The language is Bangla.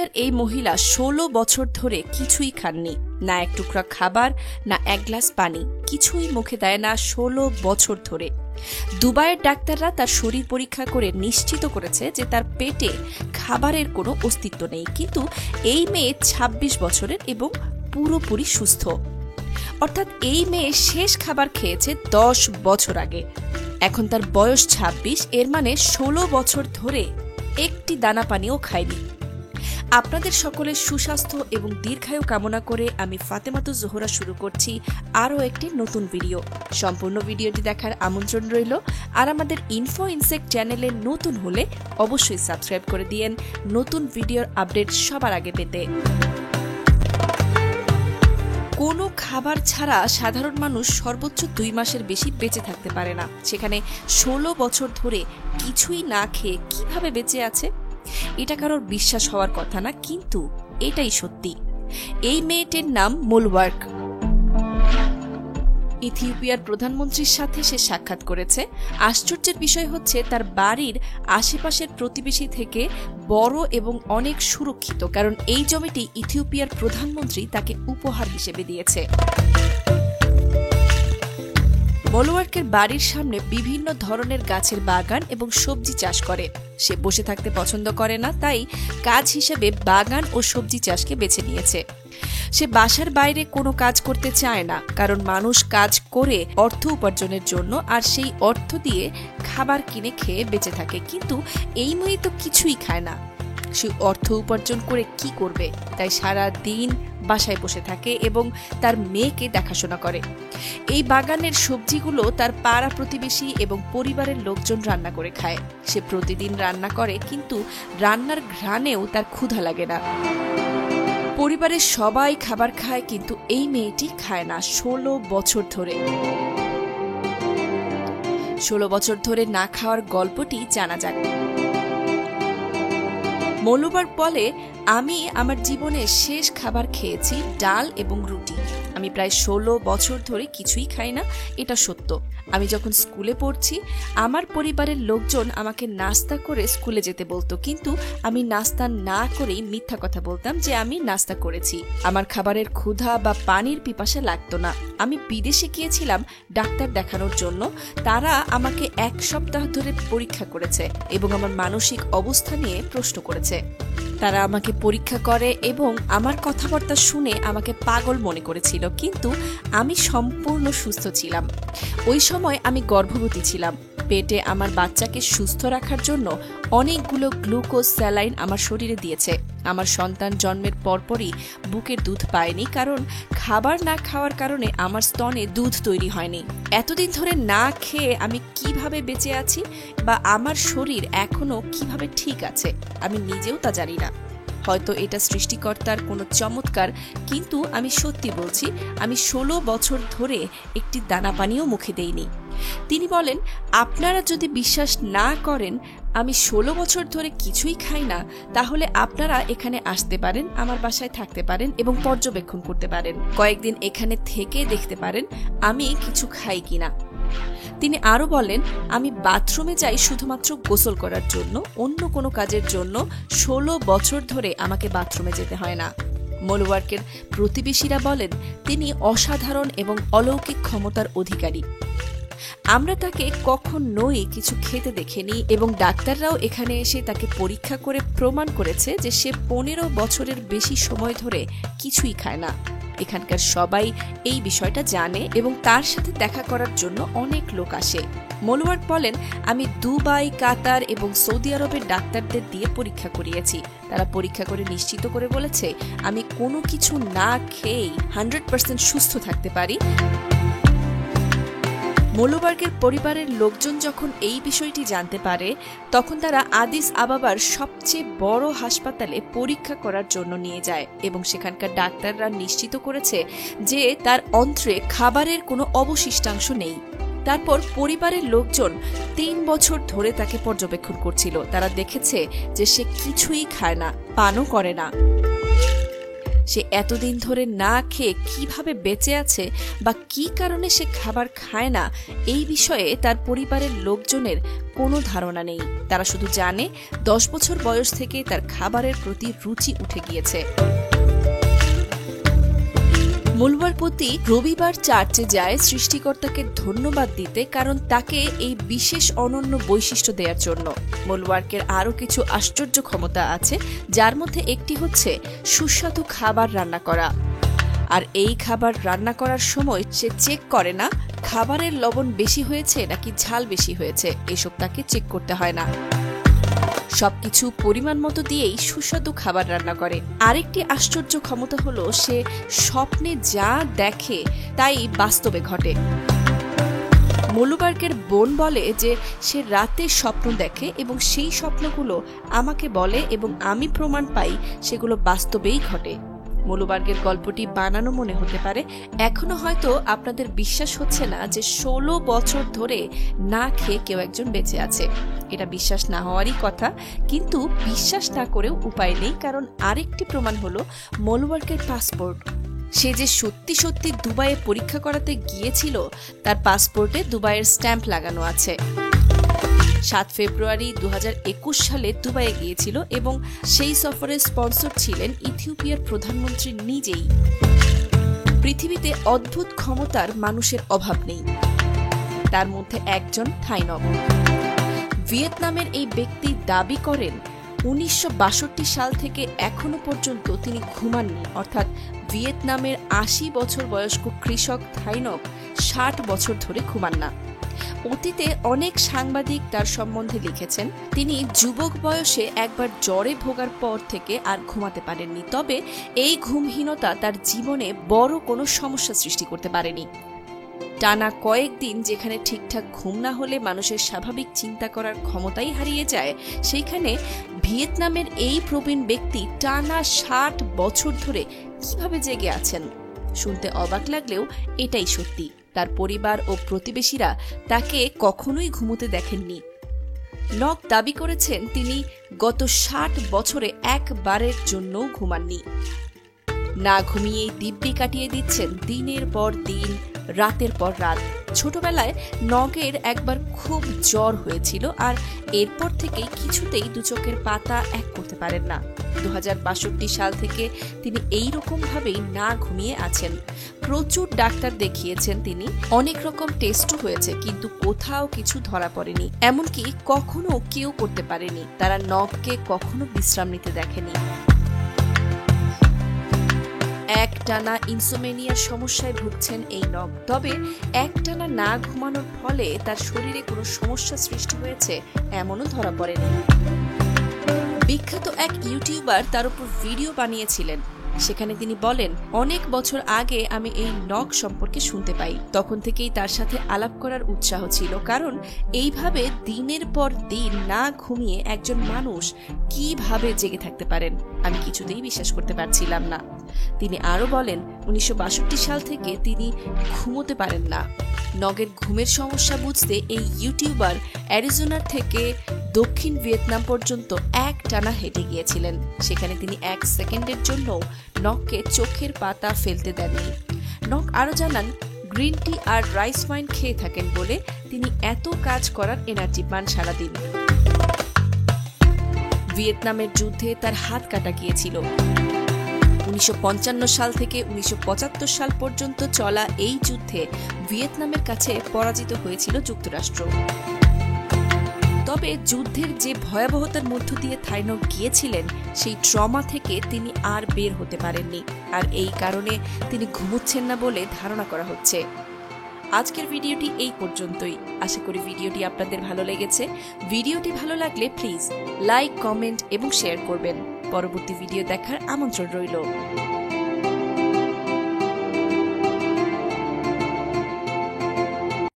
ইথিওপিয়ার এই মহিলা ১৬ বছর ধরে কিছুই খাননি, না এক টুকরা খাবার, না এক গ্লাস পানি, কিছুই মুখে দেয় না ১৬ বছর ধরে। দুবাইয়ের ডাক্তাররা তার শরীর পরীক্ষা করে নিশ্চিত করেছে যে তার পেটে খাবারের কোনো অস্তিত্ব নেই, কিন্তু এই মেয়ে ২৬ বছরের এবং পুরোপুরি সুস্থ। অর্থাৎ এই মেয়ে শেষ খাবার খেয়েছে ১০ বছর আগে। এখন তার বয়স ২৬, এর মানে ১৬ বছর ধরে একটি দানা পানিও খায়নি। আপনাদের সকলের সুস্বাস্থ্য এবং দীর্ঘায়ু কামনা করে আমি ফাতেমাতুজ জোহরা শুরু করছি আরও একটি নতুন ভিডিও। সম্পূর্ণ ভিডিওটি দেখার আমন্ত্রণ রইল। আর আমাদের ইনফো ইনসেক্ট চ্যানেলে নতুন হলে অবশ্যই সাবস্ক্রাইব করে দিয়েন নতুন ভিডিওর আপডেট সবার আগে পেতে। কোনো খাবার ছাড়া সাধারণ মানুষ সর্বোচ্চ ২ মাসের বেশি বেঁচে থাকতে পারে না, সেখানে ১৬ বছর ধরে কিছুই না খেয়ে কিভাবে বেঁচে আছে? এটা কারোর বিশ্বাস হওয়ার কথা না, কিন্তু এটাই সত্যি। এই মেয়েটির নাম মোলওয়ার্ক। ইথিওপিয়ার প্রধানমন্ত্রীর সাথে সে সাক্ষাৎ করেছে। আশ্চর্যের বিষয় হচ্ছে তার বাড়ির আশেপাশের প্রতিবেশী থেকে বড় এবং অনেক সুরক্ষিত, কারণ এই জমিটি ইথিওপিয়ার প্রধানমন্ত্রী তাকে উপহার হিসেবে দিয়েছে। মোলওয়ার্কের বাড়ির সামনে বিভিন্ন ধরনের গাছের বাগান এবং সবজি চাষ করে। সে বসে থাকতে পছন্দ করে না, তাই কাজ হিসেবে বাগান ও সবজি চাষকে বেছে নিয়েছে। সে বাসার বাইরে কোনো কাজ করতে চায় না, কারণ মানুষ কাজ করে অর্থ উপার্জনের জন্য, আর সেই অর্থ দিয়ে খাবার কিনে খেয়ে বেঁচে থাকে। কিন্তু এই মেয়ে তো কিছুই খায় না, সে অর্থ উপার্জন করে কি করবে? তাই সারা দিন বাসায় বসে থাকে এবং তার মেয়েকে দেখাশোনা করে। এই বাগানের সবজিগুলো তার পাড়া প্রতিবেশী এবং পরিবারের লোকজন রান্না করে খায়। সে প্রতিদিন রান্না করে, কিন্তু রান্নার ঘ্রাণেও তার ক্ষুধা লাগে না। পরিবারের সবাই খাবার খায়, কিন্তু এই মেয়েটি খায় না ১৬ বছর ধরে। ১৬ বছর ধরে না খাওয়ার গল্পটি জানা যাক। মোলওয়ার্ক বলে, আমি আমার জীবনে শেষ খাবার খেয়েছি ডাল এবং রুটি। আমি প্রায় ১৬ বছর ধরে কিছুই খাই না, এটা সত্য। আমি যখন স্কুলে পড়ছি, আমার পরিবারের লোকজন আমাকে নাস্তা করে স্কুলে যেতে বলতো, কিন্তু আমি নাস্তা না করেই মিথ্যা কথা বলতাম যে আমি নাস্তা করেছি। আমার খাবারের ক্ষুধা বা পানির পিপাসা লাগতো না। আমি বিদেশে গিয়েছিলাম ডাক্তার দেখানোর জন্য। তারা আমাকে ১ সপ্তাহ ধরে পরীক্ষা করেছে এবং আমার মানসিক অবস্থা নিয়ে প্রশ্ন করেছে। তারা আমাকে পরীক্ষা করে এবং আমার কথাবার্তা শুনে আমাকে পাগল মনে করেছিল, কিন্তু আমি সম্পূর্ণ সুস্থ ছিলাম। ওই সময় আমি গর্ভবতী ছিলাম। পেটে আমার বাচ্চাকে সুস্থ রাখার জন্য অনেকগুলো গ্লুকোজ স্যালাইন আমার শরীরে দিয়েছে। আমার সন্তান জন্মের পরপরই বুকের দুধ পায়নি, কারণ খাবার না খাওয়ার কারণে আমার স্তনে দুধ তৈরি হয়নি। এতদিন ধরে না খেয়ে আমি কিভাবে বেঁচে আছি বা আমার শরীর এখনো কিভাবে ঠিক আছে, আমি নিজেও তা জানি না। হয়তো এটা সৃষ্টিকর্তার কোনো চমৎকার, কিন্তু আমি সত্যি বলছি, আমি ১৬ বছর ধরে একটি দানা পানিও মুখে দেইনি। তিনি বলেন, আপনারা যদি বিশ্বাস না করেন আমি ১৬ বছর ধরে কিছুই খাই না, তাহলে আপনারা এখানে আসতে পারেন, আমার বাসায় থাকতে পারেন এবং পর্যবেক্ষণ করতে পারেন। কয়েকদিন এখানে থেকে দেখতে পারেন আমি কিছু খাই কিনা। তিনি আরো বলেন, আমি বাথরুমে যাই শুধুমাত্র গোসল করার জন্য, অন্য কোনো কাজের জন্য ১৬ বছর ধরে আমাকে বাথরুমে যেতে হয় না। মোলওয়ার্কের প্রতিবেশীরা বলেন, তিনি অসাধারণ এবং অলৌকিক ক্ষমতার অধিকারী। আমরা তাকে কখনোই কিছু খেতে দেখিনি এবং ডাক্তাররাও এখানে এসে তাকে পরীক্ষা করে প্রমাণ করেছে যে সে ১৫ বছরের বেশি সময় ধরে কিছুই খায় না। এখানকার সবাই এই বিষয়টা জানে এবং তার সাথে দেখা করার জন্য অনেক লোক আসে। মোলওয়ার্ক বলেন, আমি দুবাই, কাতার এবং সৌদি আরবের ডাক্তারদের দিয়ে পরীক্ষা করিয়েছি। তারা পরীক্ষা করে নিশ্চিত করে বলেছে আমি কোনো কিছু না খেয়েই 100% সুস্থ থাকতে পারি। মোলওয়ার্কের পরিবারের লোকজন যখন এই বিষয়টি জানতে পারে, তখন তারা আদিস আবাবার সবচেয়ে বড় হাসপাতালে পরীক্ষা করার জন্য নিয়ে যায় এবং সেখানকার ডাক্তাররা নিশ্চিত করেছে যে তার অন্ত্রে খাবারের কোনো অবশিষ্টাংশ নেই। তারপর পরিবারের লোকজন ৩ বছর ধরে তাকে পর্যবেক্ষণ করছিল। তারা দেখেছে যে সে কিছুই খায় না, পানও করে না। সে এতদিন ধরে না খেয়ে কিভাবে বেঁচে আছে বা কি কারণে সে খাবার খায় না, এই বিষয়ে তার পরিবারের লোকজনের কোনো ধারণা নেই। তারা শুধু জানে 10 বছর বয়স থেকে তার খাবারের প্রতি রুচি উঠে গিয়েছে। মুলওয়ার প্রতি রবিবার চার্চে যায় সৃষ্টিকর্তাকে ধন্যবাদ দিতে, কারণ তাকে এই বিশেষ অনন্য বৈশিষ্ট্য দেওয়ার জন্য। মুলওয়ার্কের আরও কিছু আশ্চর্য ক্ষমতা আছে, যার মধ্যে একটি হচ্ছে সুস্বাদু খাবার রান্না করা। আর এই খাবার রান্না করার সময় সে চেক করে না খাবারের লবণ বেশি হয়েছে নাকি ঝাল বেশি হয়েছে, এসব তাকে চেক করতে হয় না। সবকিছু পরিমাণ মতো দিয়েই সুস্বাদু খাবার রান্না করে। আরেকটি আশ্চর্য ক্ষমতা হলো সে স্বপ্নে যা দেখে তাই বাস্তবে ঘটে। মুলওয়ার্কের বোন বলে যে সে রাতে স্বপ্ন দেখে এবং সেই স্বপ্নগুলো আমাকে বলে এবং আমি প্রমাণ পাই সেগুলো বাস্তবেই ঘটে। মুলওয়ার্কের গল্পটি বানানো মনে হতে পারে, এখনো হয়তো আপনাদের বিশ্বাস হচ্ছে না যে 16 বছর ধরে না খেয়ে কেউ একজন বেঁচে আছে। এটা বিশ্বাস না হওয়ারই কথা, কিন্তু বিশ্বাস না করেও উপায় নেই, কারণ আরেকটি প্রমাণ হলো মুলওয়ার্কের পাসপোর্ট। সে যে সত্যি সত্যি দুবাইয়ে পরীক্ষা করাতে গিয়েছিল তার পাসপোর্টে দুবাইয়ের স্ট্যাম্প লাগানো আছে। 7 ফেব্রুয়ারি 2021 সালে দুবাইয়ে গিয়েছিল এবং সেই সফরের স্পন্সর ছিলেন ইথিওপিয়ার প্রধানমন্ত্রী নিজেই। পৃথিবীতে অদ্ভুত ক্ষমতার মানুষের অভাব নেই, তার মধ্যে একজন থাইনক। ভিয়েতনামের এই ব্যক্তি দাবি করেন 1962 সাল থেকে এখনো পর্যন্ত তিনি ঘুমাননি, অর্থাৎ ভিয়েতনামের 80 বছর বয়স্ক কৃষক থাইনক 60 বছর ধরে ঘুমান না। অতীতে অনেক সাংবাদিক তার সম্বন্ধে লিখেছেন তিনি যুবক বয়সে একবার জ্বরে ভোগার পর থেকে আর ঘুমাতে পারেননি, তবে এই ঘুমহীনতা তার জীবনে বড় কোনো সমস্যা সৃষ্টি করতে পারেনি। টানা কয়েকদিন যেখানে ঠিকঠাক ঘুম না হলে মানুষের স্বাভাবিক চিন্তা করার ক্ষমতাই হারিয়ে যায়, সেইখানে ভিয়েতনামের এই প্রবীণ ব্যক্তি টানা 60 বছর ধরে কিভাবে জেগে আছেন। শুনতে অবাক লাগলেও এটাই সত্যি। তার পরিবার ও প্রতিবেশীরা তাকে কখনোই ঘুমোতে দেখেননি। নক দাবি করেছেন তিনি গত 60 বছরে একবারের জন্যও ঘুমাননি। না ঘুমিয়েই দিব্যি কাটিয়ে দিচ্ছেন দিনের পর দিন, রাতের পর রাত। ছোটবেলায় নগের একবার খুব জ্বর হয়েছিল আর এরপর থেকেই কিছুতেই দু চোখের পাতা এক করতে পারেন না। 2062 সাল থেকে তিনি এই রকম ভাবেই না ঘুমিয়ে আছেন। প্রচুর ডাক্তার দেখিয়েছেন তিনি, অনেক রকম টেস্টও হয়েছে, কিন্তু কোথাও কিছু ধরা পড়েনি, এমনকি কখনো কেউ করতে পারেনি। তারা নগকে কখনো বিশ্রাম নিতে দেখেনি। একটানা ইনসোমেনিয়ার সমস্যায় ভুগছেন এই নগ, তবে একটানা না ঘুমানোর ফলে তার শরীরে কোনো সমস্যা সৃষ্টি হয়েছে এমনও ধরা পড়েনি। বিখ্যাত এক ইউটিউবার তার উপর ভিডিও বানিয়েছিলেন, সেখানে তিনি বলেন, অনেক বছর আগে আমি এই নগ সম্পর্কে শুনতে পাই, তখন থেকেই তার সাথে আলাপ করার উৎসাহ ছিল, কারণ এইভাবে দিনের পর দিন না ঘুমিয়ে একজন মানুষ কিভাবে জেগে থাকতে পারেন আমি কিছুতেই বিশ্বাস করতে পারছিলাম না। তিনি আরো বলেন 1962 সাল থেকে তিনি ঘুমোতে পারেন না। নগের ঘুমের সমস্যা বুঝতে এই ইউটিউবার অ্যারিজোনার থেকে দক্ষিণ ভিয়েতনাম পর্যন্ত একটানা হেঁটে গিয়েছিলেন। সেখানে তিনি 1 সেকেন্ডের জন্য নগকে চোখের পাতা ফেলতে দেননি। নগ আরো জানান গ্রিন টি আর রাইস ওয়াইন খেয়ে থাকেন বলে তিনি এত কাজ করার এনার্জি পান সারাদিন। ভিয়েতনামের যুদ্ধে তার হাত কাটা গিয়েছিল। 1955 সাল থেকে 1975 সাল পর্যন্ত চলা এই যুদ্ধে ভিয়েতনামের কাছে পরাজিত হয়েছিল যুক্তরাষ্ট্র। তবে যুদ্ধের যে ভয়াবহতার মধ্য দিয়ে থাইনক গিয়েছিলেন, সেই ট্রমা থেকে তিনি আর বের হতে পারেননি, আর এই কারণে তিনি ঘুমোচ্ছেন না বলে ধারণা করা হচ্ছে। আজকের ভিডিওটি এই পর্যন্তই। আশা করি ভিডিওটি আপনাদের ভালো লেগেছে। ভিডিওটি ভালো লাগলে প্লিজ লাইক, কমেন্ট এবং শেয়ার করবেন। পরবর্তী ভিডিও দেখার আমন্ত্রণ রইল।